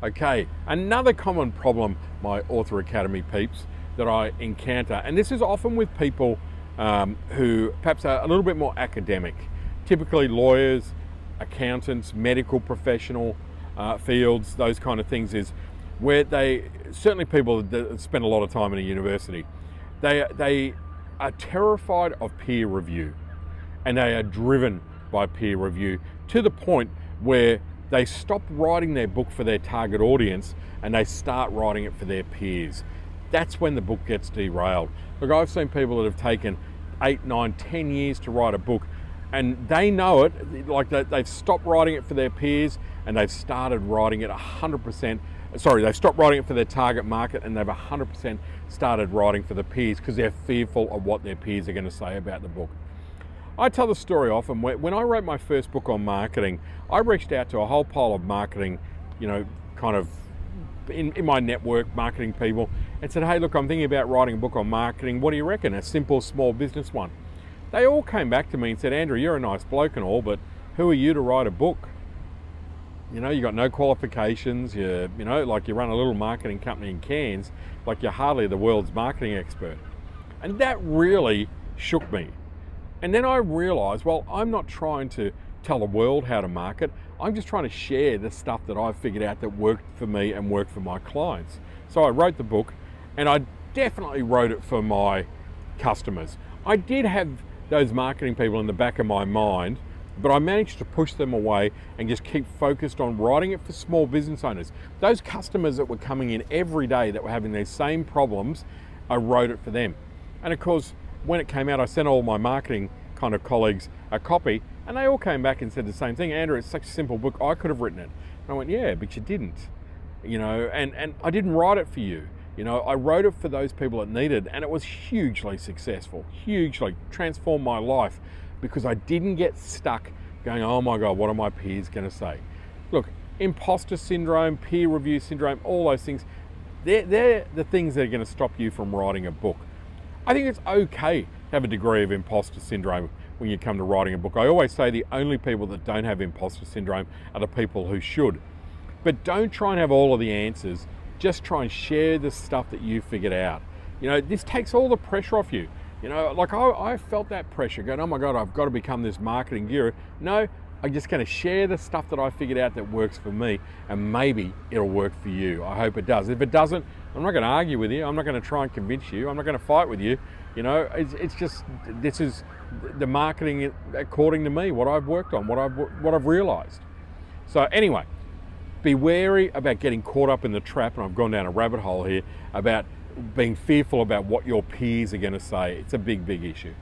Okay, another common problem, my Author Academy peeps, that I encounter, and this is often with people who perhaps are a little bit more academic, typically lawyers, accountants, medical professional fields, those kind of things, is where certainly people that spend a lot of time in a university, they are terrified of peer review, and they are driven by peer review to the point where they stop writing their book for their target audience and they start writing it for their peers. That's when the book gets derailed. Look, I've seen people that have taken 8, 9, 10 years to write a book, and they know it, like they've stopped writing it for their peers and they've started writing it 100%. Sorry, they've stopped writing it for their target market and they've 100% started writing for the peers because they're fearful of what their peers are going to say about the book. I tell the story often. When I wrote my first book on marketing, I reached out to a whole pile of marketing, kind of in my network, marketing people, and said, hey, look, I'm thinking about writing a book on marketing. What do you reckon? A simple, small business one. They all came back to me and said, Andrew, you're a nice bloke and all, but who are you to write a book? You got no qualifications, like you run a little marketing company in Cairns, like you're hardly the world's marketing expert. And that really shook me. And then I realized, well, I'm not trying to tell the world how to market. I'm just trying to share the stuff that I've figured out that worked for me and worked for my clients. So I wrote the book, and I definitely wrote it for my customers. I did have those marketing people in the back of my mind, but I managed to push them away and just keep focused on writing it for small business owners. Those customers that were coming in every day that were having these same problems, I wrote it for them. And of course, when it came out, I sent all my marketing kind of colleagues a copy, and they all came back and said the same thing. Andrew, it's such a simple book, I could have written it. And I went, yeah, but you didn't. And I didn't write it for you. I wrote it for those people that needed, and it was hugely successful, hugely transformed my life, because I didn't get stuck going, oh my God, what are my peers going to say? Look, imposter syndrome, peer review syndrome, all those things, they're the things that are going to stop you from writing a book. I think it's okay to have a degree of imposter syndrome when you come to writing a book. I always say the only people that don't have imposter syndrome are the people who should. But don't try and have all of the answers. Just try and share the stuff that you figured out. This takes all the pressure off you. Like I felt that pressure going, oh my God, I've got to become this marketing guru. No, I'm just going to share the stuff that I figured out that works for me, and maybe it'll work for you. I hope it does. If it doesn't, I'm not going to argue with you. I'm not going to try and convince you. I'm not going to fight with you. It's just, this is the marketing according to me, what I've worked on, what I've realized. So anyway, be wary about getting caught up in the trap, and I've gone down a rabbit hole here, about being fearful about what your peers are going to say. It's a big, big issue.